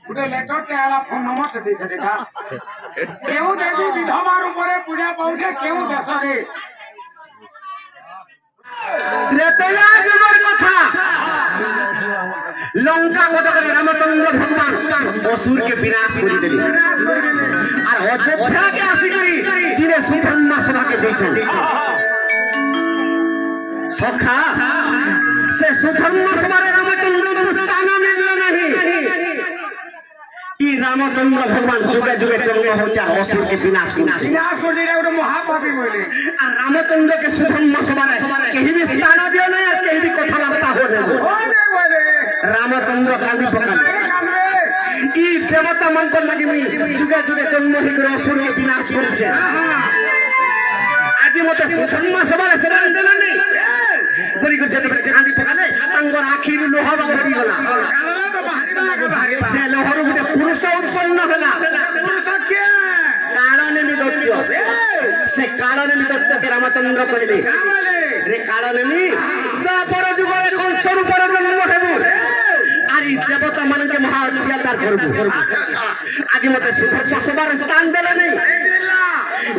ଗୋଟେ ଲେଟରଟେ Ala phone number ଟେ ଦେଇଛ ଦେଖା କେଉଁ ଦେବୀ ବିଧବାର ଉପରେ ପୂଜା ପାଉଛେ କେଉଁ ଦେଶରେ ତ୍ରେତୟା ଯୁଗର କଥା লঙ্কা কটকরে রামচন্দ্র ভগবান অসুরকে বিনাশ করে দিলেন আর অযোধ্যাকে আসি করি দিনে সুধর্মা সভাকে দিয়েছেন সখা সে সুধর্মা সভারে রামচন্দ্র স্থান মিলল নাহি ই রামচন্দ্র ভগবান যুগে যুগে জন্ম হচ্ছে আর অসুরকে বিনাশ করছে আর রামচন্দ্রকে সুধর্মা সভারে কেহি বি স্থান দিও না আর কেহি বি কথাবার্তা হলে রামচন্দ্র কান্দি পকালে ই দেবতা মনকর লাগি যুগে যুগে জন্ম হই করে অসুরকে বিনাশ করছে আজি মতে সুধর্মা সভারে স্থান দেলা নেই বলি করে যেতে কান্দি পকালে তাঙ্গর আখির লোহা ভরি গলা সে লোহর গোটে পুরুষ উৎপন্ন হলা কালনেমি দৈত্য সে কালনেমি দৈত্যকে রামচন্দ্র কহিলে রে কালনেমি দ্বাপর যুগরে কংসর উপরে জন্ম হেবু আর এই দেবতা মানকে মহা অত্যাচার করবু আজি মতে সুধর্মা সভার স্থান দেলে নেই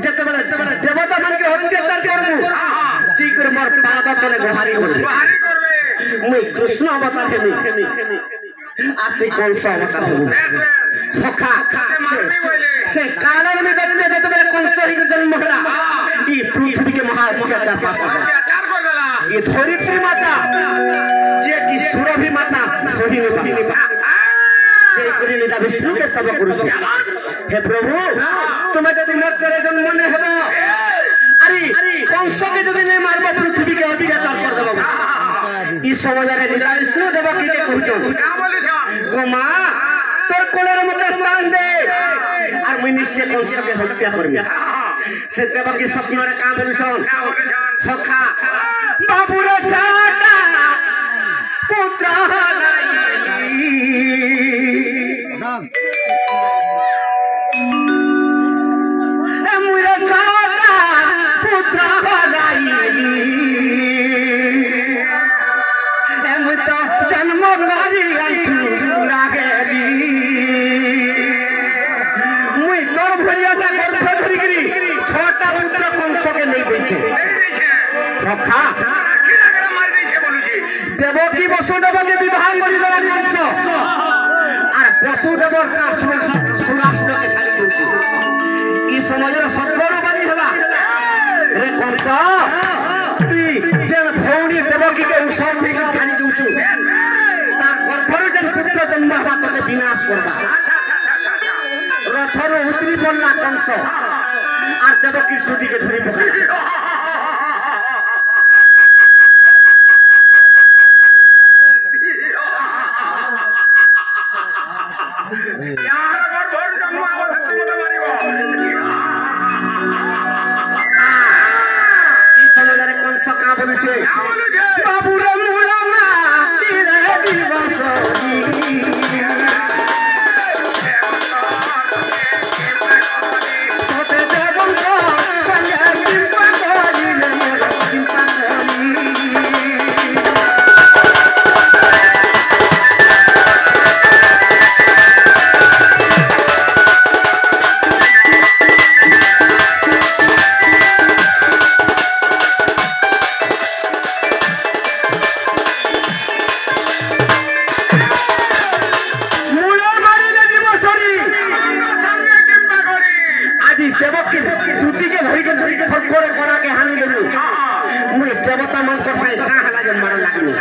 যেতেবেলে দেবতা মানকে অত্যাচার করবু জি করে মোর পাদ তলে গোহারি করবু মুই কৃষ্ণ অবতার হেমি আর তুই কংস অবতার হেবু সখা সে কালের মধ্যে যেতেবেলে কংস হইকে জন্ম হলা এই পৃথিবীকে মহা অত্যাচার পাপ ये धरित्री माता जे की सुरभि माता सोहिनी जे करी निदा विष्णु के तब करूछि हे प्रभु तुम यदि मोर करे जन्म ने हेबो अरे कंस के यदि ने मारबो पृथ्वी के अत्याचार कर देबो ई समय रे निदा विष्णु देव की के कहउछन का बोले गो मां तोर कोलेर मते स्थान दे और मुई निश्चय कंस के हत्या करबी से देव की स्वप्न रे का बोलछन सखा बाबूर चाटा पुत्र मुर चाटा पुत्र मुई तो जन्म करी लागेली मुई तोर भैयाटा गर्भ धरिकी छटा पुत्र कंस के नहीं देछे सखा देवकी वसुदेव के विवाह करी देला कंस और वसुदेव सुराष्ट्र के छाड़ी दउछि ई समय सत्तर बानी हला रे कंस ती जेन भौणी देवकी के उसर थई के छाड़ी दउछु तार गर्भरु जेन पुत्र जन्म हबा तते विनाश करबा रथरो उतरी पड़ला कंस और देवकी चुटी के धरी पकाला बाबूरे मुला तिले दिवस सते देवं को संगे किंपा करिले किंपा करी देवता मन को साई का हला जे मार लागनी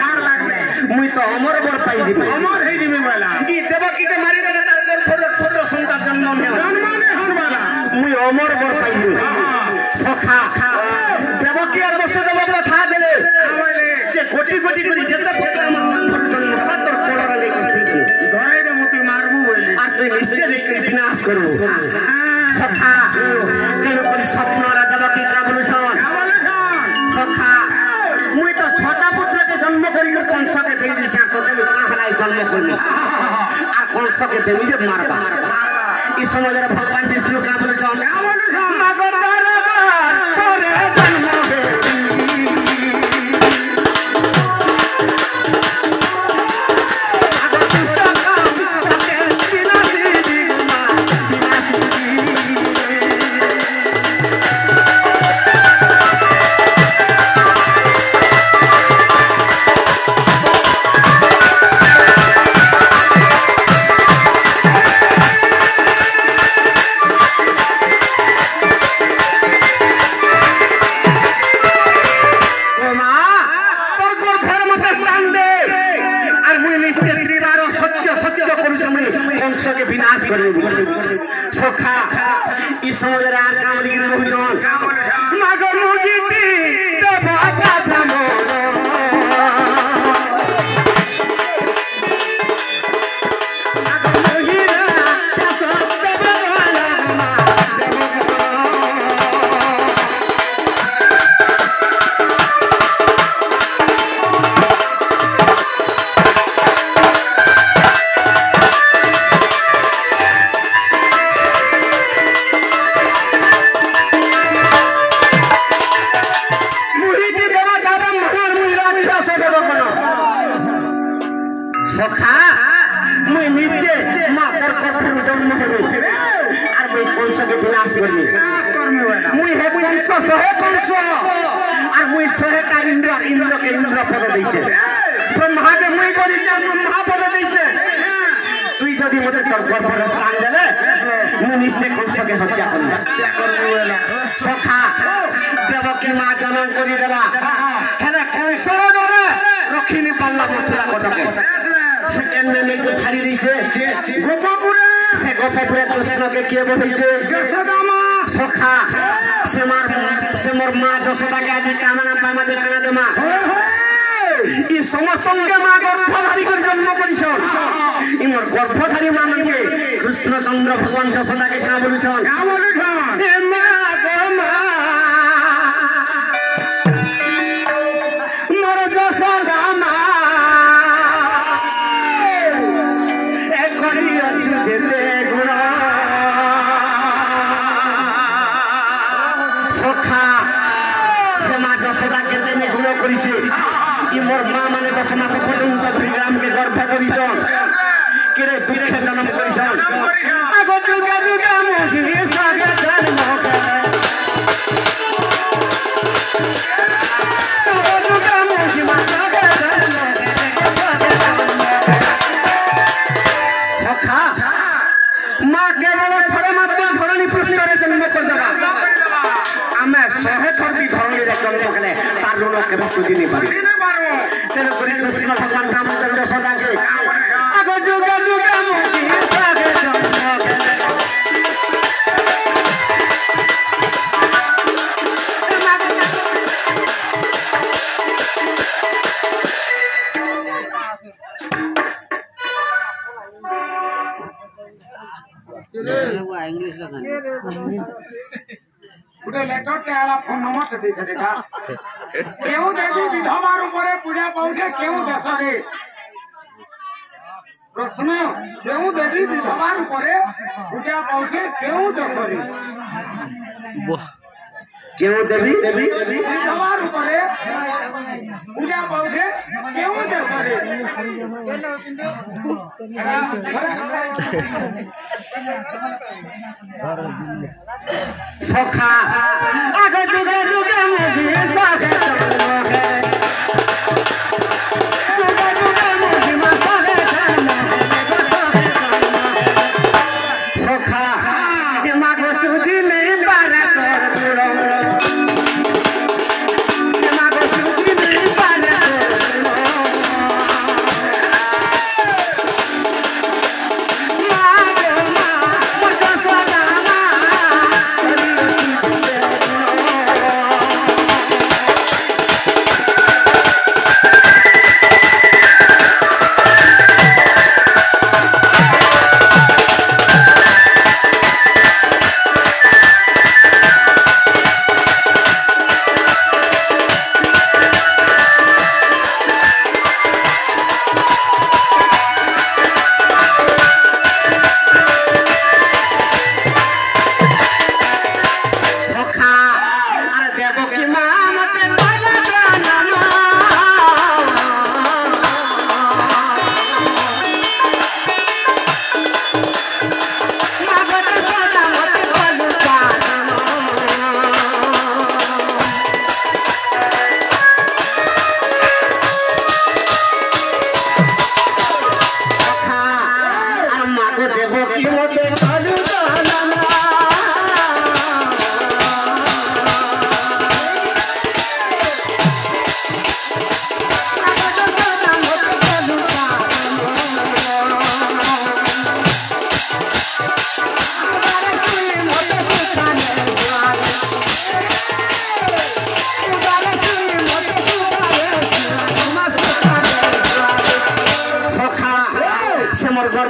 मुई तो अमर बर पाई दिबे अमर हे दिबे वाला ई देवकी के मारी देले तार पुत्र संतान जन्म ने हन वाला मुई अमर बर पाई दिबे सखा देवकी और वसुदेव कथा देले जे कोटी कोटी करी जते पुत्र हमर जन्म हला तोर कोलरा ले कर ठीक धरे रे मोती मारबू बोले आ तू निश्चय ले कर विनाश करबू सखा केन कोली स्वप्न रा देवकी का बोलु छन सखा मुई तो छोटा पुत्र के जन्म करी कंस के दे दी छा तो तुम कहां हलाई जन्म करनी आ कंस के देवी जे मारबा इस समय रे भगवान विष्णु का बोले छन मगतार परे जन्म हे आगो दुष्ट काम सके बिना তুমি কংসকে বিনাশ করবে সখা ই সময়ের আর কামলি গিরি বহুজন মাগর মুজিটি দেবতা ব্রাহ্মণ সখা মুই নিশ্চয় মাতার কঠোর জন্ম হবে আর মুই কংসকে বিনাশ করবি মুই হে কংস সহে কংস আর মুই সহে কা ইন্দ্রকে ইন্দ্র পদ দিয়েছে ব্রহ্মাকে মুই করি ব্রহ্মা পদ দিয়েছে তুই যদি মতে তোর গর্ভরে প্রাণ দেলে মুই নিশ্চয় কংসকে হত্যা করবি সখা দেবকী মা জনম করি দেলা হেলে কংসর ডরে রক্ষিণী পাল্লা মথুরা কটকে সে কেমনে মেয়েকে ছাড়ি দিয়েছে গোপপুরে সে গোপপুরে কৃষ্ণকে কে বলেছে সখা সে মোর মা যশোদাকে আজি কামনা পামাতে কানা দে মা ই সমস্তকে মা গর্ভধারী করে জন্ম করিছ ই মোর গর্ভধারী মা মানকে কৃষ্ণচন্দ্র ভগবান যশোদাকে কা বলুছন এ মা গো মা মোর যশোদা মা সখা সে মা যশোদাকে তেমনি গুণ করেছে ই মোর মা মানে 10 মাস পর্যন্ত শ্রীরামকে গর্ভে ধরিছন কেড়ে দুঃখে জন্ম করিছন আগো যুগে যুগে মোহি সাগে জন্ম করে আগো যুগে মোহি মা সাগে জন্ম করে সখা মা কেবল থরে মাত্র ধরণী পৃষ্ঠরে জন্ম করে দেবা আমি 100 থর বি ধরণীরে জন্ম কলে তার ঋণ কেবে সুধি নি পারি তেনে করে কৃষ্ণ ভগবান রামচন্দ্র সদাকে আগ যুগে যুগে মোহি সাগে জন্ম কলে ଗୋଟେ ଲେଟରଟେ ଆଲା ଫୋନ ନମ୍ବରଟେ ଦେଇଛ ଦେଖା କେଉଁ ଦେବୀ ବିଧବାର ଉପରେ ପୂଜା ପାଉଛେ କେଉଁ ଦେଶରେ ପ୍ରଶ୍ନ କେଉଁ ଦେବୀ ବିଧବାର ଉପରେ ପୂଜା ପାଉଛେ କେଉଁ ଦେଶରେ কেউ দেবী দেবী বিধবার ଉପରେ ପୂଜା ପାଉଛେ କେଉଁ ଦେଶରେ সখা আগে যুগে যুগে মোহি সাগে জন্ম করে যুগে যুগে মোহি মা সাগে জন্ম করে সখা এ মা গো সুজি নেই বারে কর বুড়ো এ মা গো সুজি নেই বারে কর মা গো মা মোর যশোদা মা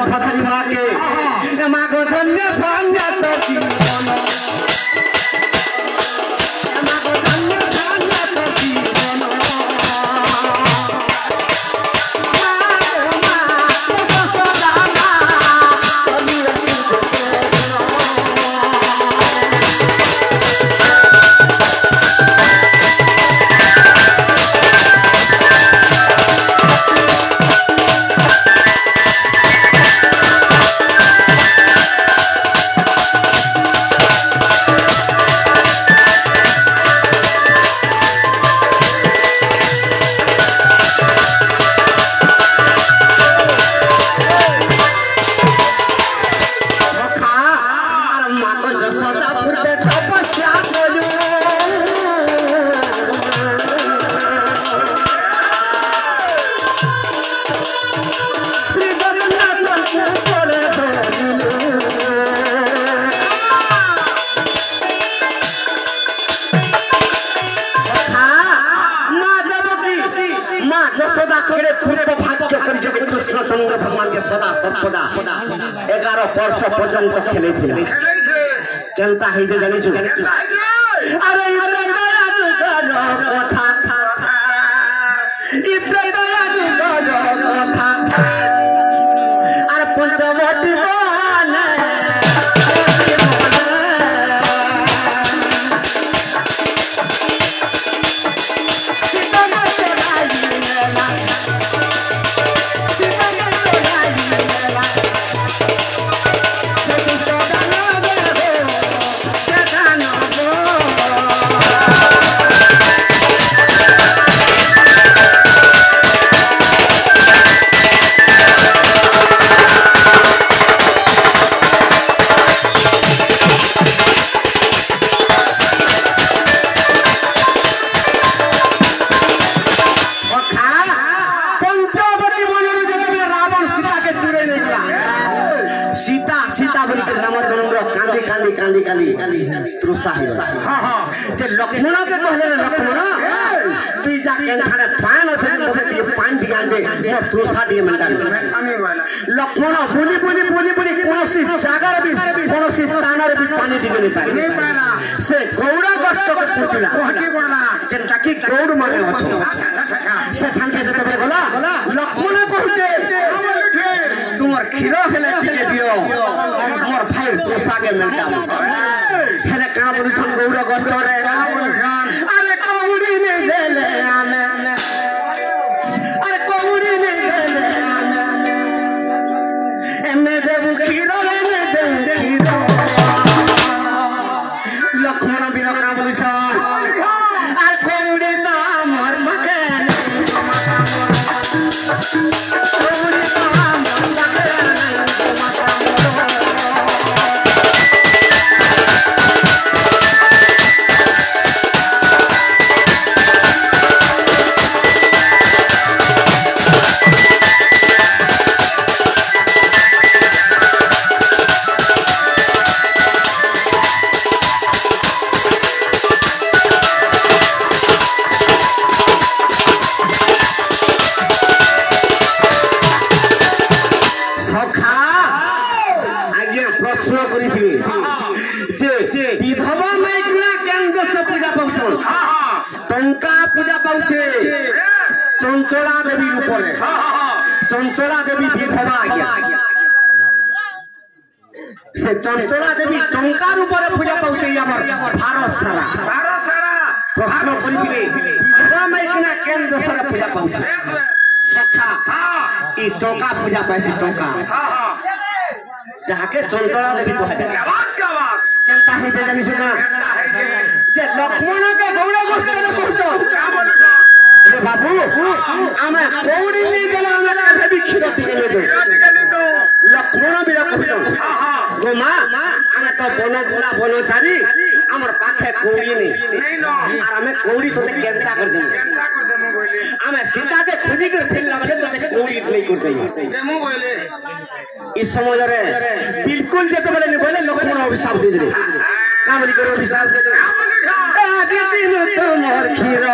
গর্ভধারী মাকে মা গো ধন্য ধন্য তো জীবন মা গো ধন্য ধন্য তো জীবন कृष्णचंद्र भगवान के सदा सर्वदा 11 वर्ष पर्यंत खेले केनता है जे जानिछु अरे कथा कथा अरे पंचवटी लक्ष्मण के कहले लक्ष्मण तू जा केनठारे पान আছে তোকে পান দিগান দে মোর তৃষা দিয়ে মেন্টান লক্ষ্মণ বলি বলি বলি বলি কোনসি জায়গার বি কোনসি তানার বি পানি দিগে নি পারে সে গৌড়া গস্তকে পুছিলা কি বললা যেটা কি গৌড় মানে অছো সে ঠানকে যেতে গলা লক্ষ্মণ কইছে তোমার ক্ষীর হেলে টিকে দিও মোর ভাই তৃষা কে মেন্টান হেলে কা বলছন গৌড় গস্তরে अरे कौड़ी नहीं दे ले हमें अरे कौड़ी नहीं दे ले हमें मैं देव खीरो रे मैं देव खीरो लक्ष्मण बीर का बोलछा अरे कौड़ी ना मर मके कौड़ी ना मर मके चंचला देवी ऊपर चंचला देवी विधवा आज्ञा से चंचला देवी टंकार ऊपर पूजा पाउचे हमर भारत सारा प्रश्न करिथिले विधवा माइकना केन दोसर पूजा पाउचे सखा ई टंका पूजा पाइसे टंका जाके चंचला देवी कहे केनता हे जे जानि से ना जे लक्ष्मण के गौड़ा गोष्ठ कहतो अरे बाबू आमे कौड़ी नहीं देला आमे काहे भी खीर टिके ले दो लक्ष्मण बीरा कहतो गो मां आमे तो बनो पूरा बनो चारी हमर पाखे कौड़ी नहीं और आमे कौड़ी तो केनता कर देमु आमे सीता के खोजी कर फिरला बले तो कौड़ी नहीं कर देई देमु बोले इस समय रे बिल्कुल जेते बोले नहीं बोले लक्ष्मण अभिशाप दे दे कामली करो अभिशाप दे दे आदि दिन तो मोर खीर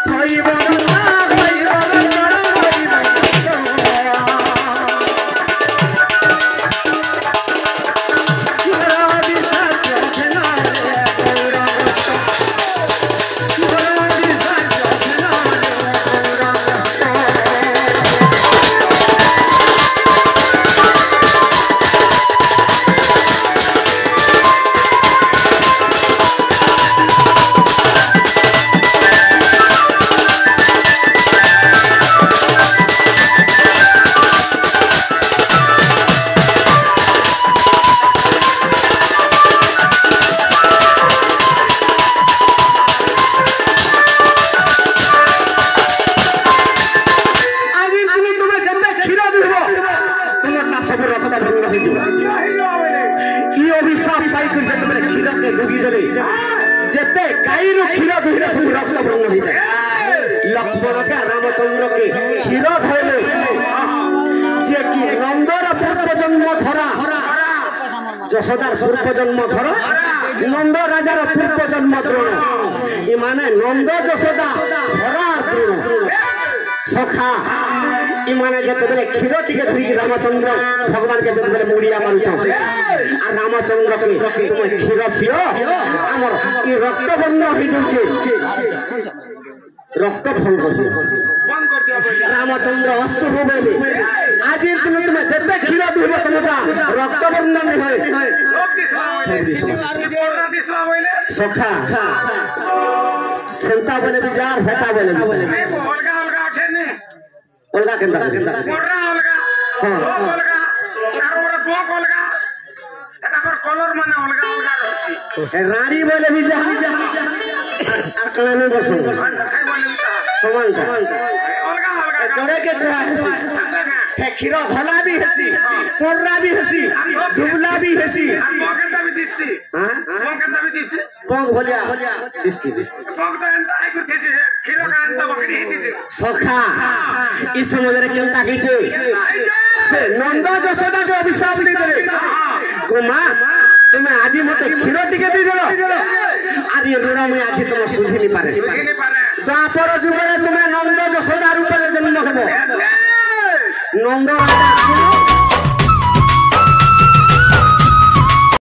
होई बरना होई बरना होई बरना ବର୍ଣ୍ଣ ହେଇଯିବ ଇ ଅଭିଶାପ ପାଇକରି ଯେତେବେଳେ କ୍ଷୀରକେ ଦୁହି ଦେଲେ ଯେତେ ଗାଈରୁ କ୍ଷୀର ଦୁହିଲେ ସବୁ ରକ୍ତ ବର୍ଣ୍ଣ ହେଇଯାଏ ଲକ୍ଷ୍ମଣକେ ରାମଚନ୍ଦ୍ରକେ କ୍ଷୀର ଧଇଲେ যে কি নন্দর পূর্ব জন্ম ধরা যশোদার পূর্ব জন্ম ধরা নন্দ রাজার পূর্ব জন্ম দ্রোণ ই মানে নন্দ যশোদা ধরার দ্রোণ সখা ই মানে যেতবেলে ক্ষীর টিকে ধরিকি রামচন্দ্র ভগবানকে যেতবেলে মুড়িয়া মারুছ আর রামচন্দ্রকে তুমি ক্ষীর পিও আমার ই রক্ত বর্ণ হয়ে যাচ্ছে রক্ত ভঙ্গ রামচন্দ্র অস্ত হইলে আজির দিনে তুমি যেতে ক্ষীর দিব তোমাটা রক্ত বর্ণ হয় সখা সেন্তা বলে বি যার সেটা বলে অলগা কেন্দা রানী বলে বি যা আর কানে বসো সমানটা জড়ে কে কোয়া হেসি হে ক্ষীর ধলা বি হেসি কোররা বি হেসি দুবলা বি হেসি পকেটটা বি দিছি হ্যাঁ পকেটটা বি দিছি পক ভলিয়া দিছি পক তো এন্তা আই করতেছি ক্ষীর কান্তা বকড়ি হেতিছি সখা ই সমুদ্রে কেনতা কইছে সে নন্দ যশোদা কে অভিশাপ দি দেলে গোমা তুমি আজি মতে ক্ষীর টিকে দি দেলো আর এই ঋণ আমি আজি তোমার সুঝিনি পারে দ্বাপর যুগে তুমি নন্দ যশোদার উপরে জন্ম হব নন্দ রাজা